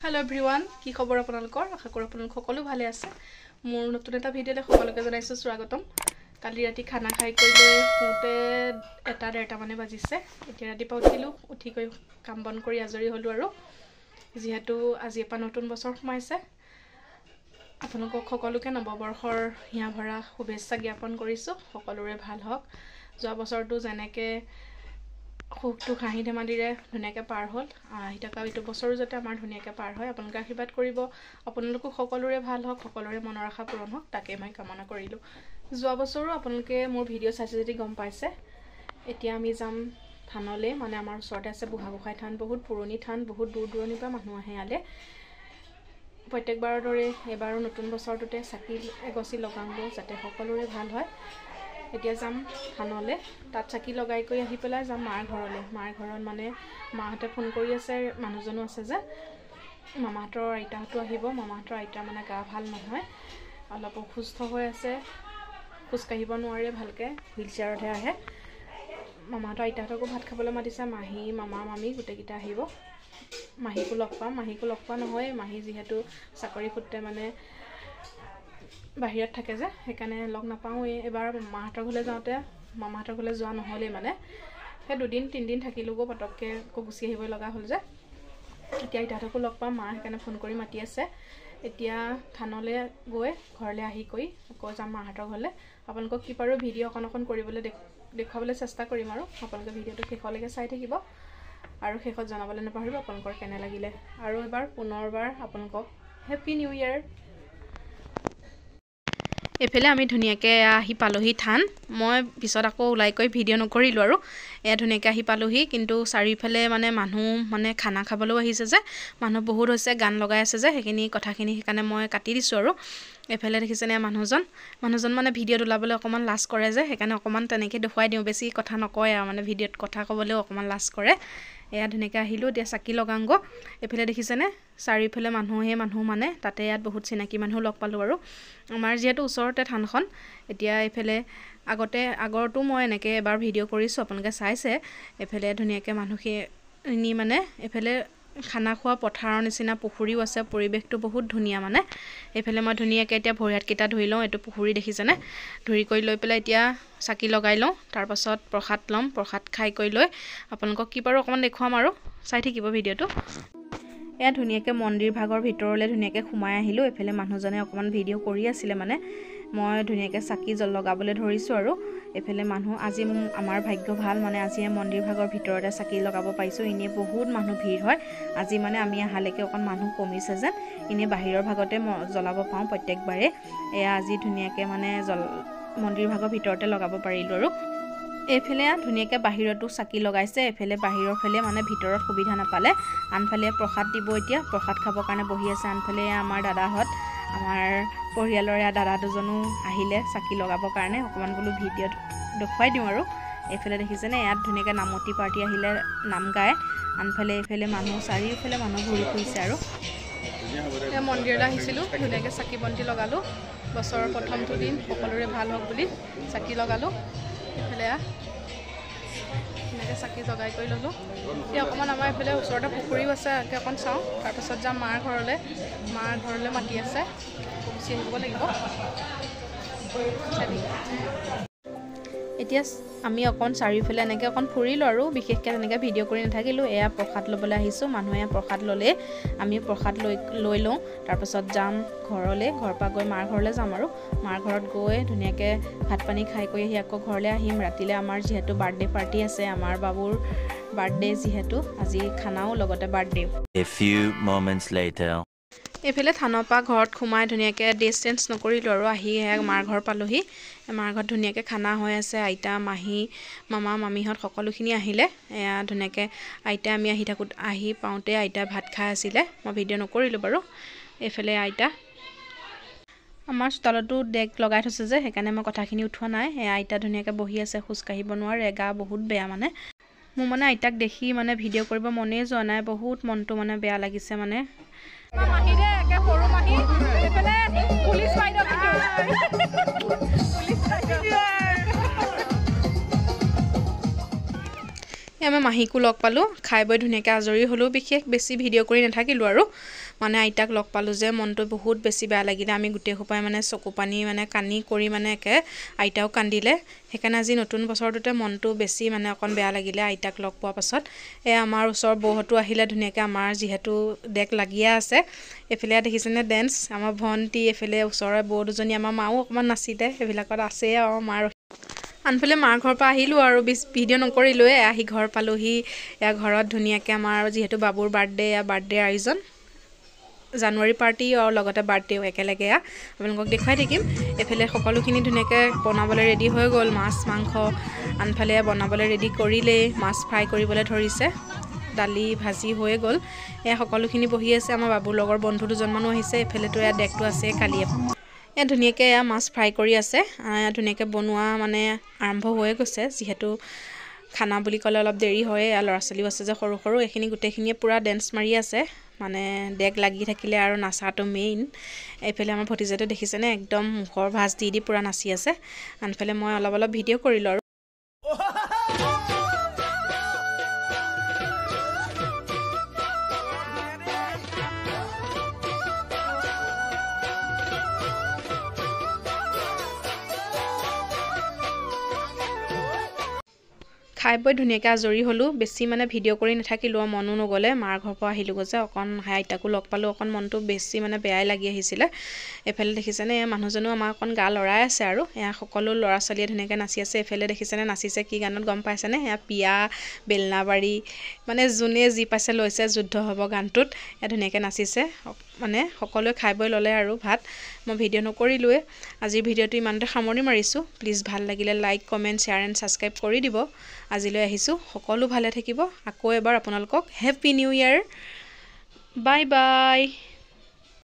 Hello everyone, কি খবৰ আপোনালোকৰ আশা কৰো আপোনালোক সকলো ভালে আছে মোৰ নতুন এটা ভিডিঅ'লে সকলোকে জনাইছো স্বাগতম কালি ৰাতি খানা খাই কৰিলে শুতে এটা ডেৰটা মানে বাজিছে এতিয়া ৰাতিপুৱা উঠিলো উঠি গৈ কাম বন কৰি আজৰি হলো আৰু যিহেতু আজি এটা নতুন বছৰ সোমাইছে আপোনালোক সকলোকে নৱবৰ্ষৰ হিয়া ভৰা শুভেচ্ছা জ্ঞাপন কৰিছো সকলোৰে ভাল হওক যোৱা বছৰটো যেনেকে খুবটো খাহি ধেমালিৰে ধুনিয়াকে পাৰ হ'ল আহিtaka এইটো বছৰো যাতে আমাৰ ধুনিয়াকে পাৰ হয় আপোনালোকে আশীৰ্বাদ কৰিব আপোনালোক সকলোৰে ভাল হওক সকলোৰে মনৰ আশা পূৰণ হওক তাকে মই কামনা কৰিলো যোৱা বছৰো আপোনালোকে মোৰ ভিডিঅ' চাইছে যদি গম পাইছে এতিয়া আমি যাম থানলে মানে আমাৰ ওচৰতে আছে বুঢ়াগোসাই থান বহুত পুৰণি থান বহুত দূৰ দূৰণিৰ পৰা মানুহ আহে আলে প্ৰত্যেকবাৰৰ দৰে এবাৰো নতুন বছৰটোতে চাকি এগছি লগাংগো যাতে সকলোৰে ভাল হয় এতিয়া যাম থানলে তাত চাকি লগাই কৈ আহি পেলাই যাম মাৰ ঘৰত মানে মাহতে ফোন কৰি আছে মানুহজনো আছে যে মামাহতৰ আইতাহটো আহিব মামাহতৰ আইতা মানে গা ভাল নহয় অলপ অসুস্থ হৈ আছে খুজ কাহিব নোৱাৰে ভালকে হুইলচেয়াৰতে আহে মামাহতৰ আইতাহতকো ভাত খাবলৈ মাতিছে মাহী মামা মামি গুটেকিটা আহিব মাহীকো লগ পোৱা নহয় মাহী যিহেতু চাকৰি সূত্ৰে মানে বাহিৰত থাকে যে হেকানে লগ নাপাও এবাৰ মামাহতৰ ঘৰলে যাওঁতে মামাহতৰ ঘৰলে যোৱা নহলে মানে হে দুদিন তিনদিন থাকিলুগো পটককে গুছি আহিব লগা হ'ল যে এতিয়া আইতাহতকো লগ পাম মা হেকানে ফোন কৰি মাতি আছে এতিয়া থানলে গৈ ঘৰলে আহি কৈ আকৌ যাম মামাহতৰ ঘৰলে আপোনালোকক কি পাৰো ভিডিঅ' অকন কৰিবলৈ দেখাবলৈ চেষ্টা কৰিম আৰু আপোনালোকে ভিডিঅ'টো শেষলৈকে চাই থাকিব আৰু শেষত জনাবলৈ নাপাহৰিব আপোনালোকৰ কেনে লাগিলে আৰু এবাৰ পুনৰবাৰ আপোনালোকক হেপী নিউ ইয়াৰ এফেলে আমি ধুনিয়াকে আহি পালোহি থান মই পিছত আকৌ উলাই কৈ ভিডিঅ' নকৰিলো আৰু এয়া ধুনিয়াকে আহি পালোহি কিন্তু চাৰিফালে মানে মানুহ মানে খানা খাবলৈ আহিছে যে মানুহ বহুত হৈছে গান লগাই আছে যে হেখিনি কথাখিনি হেকানে মই কাটি দিছো আৰু এফালে দেখিছেনে মানুহজন মানে ভিডিঅ' উলাবলৈ অকমান লাজ কৰে যে হেকানে অকমান তেনেকে দেখুৱাই দিও বেছি কথা নকয় আৰু মানে ভিডিঅ'ত কথা কবলৈও অকমান লাজ কৰে এয়া ধুনিয়াকে আহিলো এতিয়া চাকি লগাংগো এফালে দেখিছেনে চাৰিফালে মানুহ মানে তাতে ইয়াত বহুত চিনাকি মানুহ লগ পালো আৰু আমাৰ যেহেতু ওচৰতে থানখন এতিয়া এফালে আগৰটো মই এনেকে এবাৰ ভিডিঅ' কৰিছো আপোনালোকে চাইছে এফালে ধুনিয়াকে মানুহখিনি মানে এফালে খানা খোৱা পথাৰৰ নিচিনা পুখুৰীও আছে পৰিবেশটো বহুত ধুনিয়া মানে এফালে মই ধুনিয়াকে এতিয়া ভৰিয়াত কিটা ধুই লওঁ এটো পুখুৰী দেখিছেনে ধুৰি কৰি লৈ পেলাই এতিয়া চাকি লগাই লওঁ তাৰ পাছত প্ৰসাদ লম প্ৰসাদ খাই কৰি লৈ আপোনালোকক কি পাৰো অকমান দেখুৱাম আৰু চাই থাকিব ভিডিঅ'টো এয়া ধুনিয়াকে মন্দিৰ ভাগৰ ভিতৰলে ধুনিয়াকে খুমাই আহিলো এফালে মানুহজনে অকমান ভিডিঅ' কৰি আছিল মানে মই ধুনিয়াকে চাকি লগাবলৈ ধৰিছো আৰু এফালে মানুহ আজি আমাৰ ভাগ্য ভাল মানে আজি মন্দিৰ ভাগৰ ভিতৰতে চাকি লগাব পাইছো ইনে বহুত মানুহ ভিৰ হয় আজি মানে আমি আহালেকে অকন মানুহ কমিছে যে ইনে বাহিৰৰ ভাগতে জ্বলাব পাওঁ প্ৰত্যেকবাৰে এয়া আজি ধুনিয়াকে মানে মন্দিৰ ভাগৰ ভিতৰতে লগাব পাৰিলো আৰু এফালে ধুনিয়াকে বাহিৰটো চাকি লগাইছে এফালে বাহিৰৰ ফালে মানে ভিতৰত সুবিধা নাপালে আনফালে প্ৰসাদ দিব এতিয়া প্ৰসাদ খাবৰ কাৰণে বহি আছে আনফালে আমাৰ দাদাহত আমাৰ পৰিয়ালৰ দাদা দুজনো আহিলে চাকি লগাবৰ কাৰণে অকমান গুলো ভিডিঅ'ত দেখুৱাই দিও আৰু এফালে দেখিছেনে ইয়াত ধুনিয়াকে নামতি পাৰ্টি আহিলে নাম গায় আনফালে এফালে মানুহ চাৰিওফালে মানুহ ঘূৰি ফুৰিছে আৰু এই মন্দিৰলৈ আহিছিলো ধুনিয়াকে চাকি বন্তি লগালো বছৰৰ প্ৰথমটো দিন সকলোৰে ভাল হওক বুলি চাকি লগালো এফালে এনেকৈ চাকি জগাই কৰি ল'লোঁ এতিয়া অকণমান আমাৰ এইফালে ওচৰতে পুখুৰীও আছে একে অকণ চাওঁ তাৰপাছত যাম মাৰ ঘৰলৈ মাতি আছে গুচি আহিব লাগিব এতিয়া আমি অকণ চাৰিওফালে এনেকৈ অকণ ফুৰিলোঁ আৰু বিশেষকৈ তেনেকৈ ভিডিঅ' কৰি নাথাকিলোঁ এয়া প্ৰসাদ ল'বলৈ আহিছোঁ মানুহে প্ৰসাদ ল'লে আমি প্ৰসাদ লৈ লওঁ তাৰপাছত যাম ঘৰলৈ ঘৰৰ পৰা গৈ মাৰ ঘৰলৈ যাম আৰু মাৰ ঘৰত গৈ ধুনীয়াকৈ ভাত পানী খাই কৰি আহি আকৌ ঘৰলৈ আহিম ৰাতিলৈ আমাৰ যিহেতু বাৰ্থডে পাৰ্টি আছে আমাৰ বাবুৰ বাৰ্থডে যিহেতু আজি খানাও লগতে বাৰ্থডে এফালে থানৰ পৰা ঘৰত সোমাই ধুনীয়াকৈ ড্ৰেছ চেঞ্জ নকৰিলোঁ আৰু আহি মাৰ ঘৰ পালোহি মাৰ ঘৰত ধুনীয়াকৈ খানা হৈ আছে আইতা মাহী মামা মামীহঁত সকলোখিনি আহিলে এয়া ধুনীয়াকৈ আইতা আমি আহি পাওঁতে আইতা ভাত খাই আছিলে মই ভিডিঅ' নকৰিলোঁ বাৰু এফালে আইতা আমাৰ চোতালতো ডেক লগাই থৈছে যে হেকানে মই কথাখিনি উঠোৱা নাই আইতা ধুনীয়াকৈ বহি আছে খুজ কাহিব নোৱাৰে গা বহুত বেয়া মানে মোৰ মানে আইতাক দেখি মানে ভিডিঅ' কৰিব মনেই যোৱা নাই বহুত মনটো মানে বেয়া লাগিছে মানে মাহিৰে একে সৰু মাহি এফালে পুলিচ বাইদেউ আমি মাহিকো লগ পালো খাই বৈ ধুনীয়াকৈ আজৰি হলো বিশেষ বেছি ভিডিঅ' কৰি নাথাকিলো আৰু মানে আইতাক লগ পালোঁ যে মনটো বহুত বেছি বেয়া লাগিলে আমি গোটেই সোপাই মানে চকু পানী মানে কান্দি কৰি মানে একে আইতাও কান্দিলে সেইকাৰণে আজি নতুন বছৰটোতে মনটো বেছি মানে অকণ বেয়া লাগিলে আইতাক লগ পোৱাৰ পাছত আমাৰ ওচৰৰ বৌহঁতো আহিলে ধুনীয়াকৈ আমাৰ যিহেতু ডেক লাগিয়ে আছে এইফালে দেখিছেনে ডেন্স আমাৰ ভণ্টি এইফালে ওচৰৰে বৌ দুজনী আমাৰ মাও অকণমান নাচিলে সেইবিলাকত আছে আৰু মাৰ আনফালে মাৰ ঘৰৰ পৰা আহিলোঁ আৰু ভিডিঅ' নকৰিলোৱে আহি ঘৰ পালোহি ঘৰত ধুনীয়াকৈ আমাৰ যিহেতু বাবুৰ বাৰ্থডে আয়োজন জানুৱাৰী পাৰ্টি আৰু লগতে বাৰ্থডেও একেলগে আপোনালোকক দেখুৱাই থাকিম এইফালে সকলোখিনি ধুনীয়াকৈ বনাবলৈ ৰেডি হৈ গ'ল মাছ মাংস আনফালে বনাবলৈ ৰেডি কৰিলেই মাছ ফ্ৰাই কৰিবলৈ ধৰিছে দালি ভাজি হৈ গ'ল সকলোখিনি বহি আছে আমাৰ বাবুৰ লগৰ বন্ধু দুজনমানো আহিছে এইফালেতো ডেকটো আছে কালি ধুনীয়াকৈ মাছ ফ্ৰাই কৰি আছে ধুনীয়াকৈ বনোৱা মানে আৰম্ভ হৈ গৈছে যিহেতু খানা বুলি ক'লে অলপ দেৰি হয় ল'ৰা ছোৱালীও আছে যে সৰু সৰু এইখিনি গোটেইখিনিয়ে পূৰা ডেন্স মাৰি আছে মানে ডেক লাগি থাকিলে আৰু নাচাটো মেইন এইফালে আমাৰ ভতিজাটো দেখিছেনে একদম মুখৰ ভাঁজ দি পূৰা নাচি আছে আনফালে মই অলপ ভিডিঅ' কৰিলোঁ আৰু খাই বৈ ধুনীয়াকৈ আজৰি হ'লোঁ বেছি মানে ভিডিঅ' কৰি নাথাকিলোঁ আৰু মনো নগ'লে মাৰ ঘৰৰ পৰা আহিলোঁ যে অকণ আইতাকো লগ পালোঁ অকণ মনটো বেছি মানে বেয়াই লাগি আহিছিলে এইফালে দেখিছেনে মানুহজনো আমাৰ অকণ গা লৰাই আছে আৰু সকলো ল'ৰা ছোৱালীয়ে ধুনীয়াকৈ নাচি আছে এইফালে দেখিছেনে নাচিছে কি গানত গম পাইছেনে পিয়া বেলনাবাৰী মানে যোনে যি পাইছে লৈছে যুদ্ধ হ'ব গানটোত ধুনীয়াকৈ নাচিছে মানে সকলোৱে খাই বৈ ল'লে আৰু ভাত মই ভিডিঅ' নকৰিলোৱে আজিৰ ভিডিঅ'টো ইমানতে সামৰণি মাৰিছোঁ প্লিজ ভাল লাগিলে like comment share and subscribe কৰি দিব আজিলৈ আহিছোঁ সকলো ভালে থাকিব আকৌ এবাৰ আপোনালোকক happy new year bye bye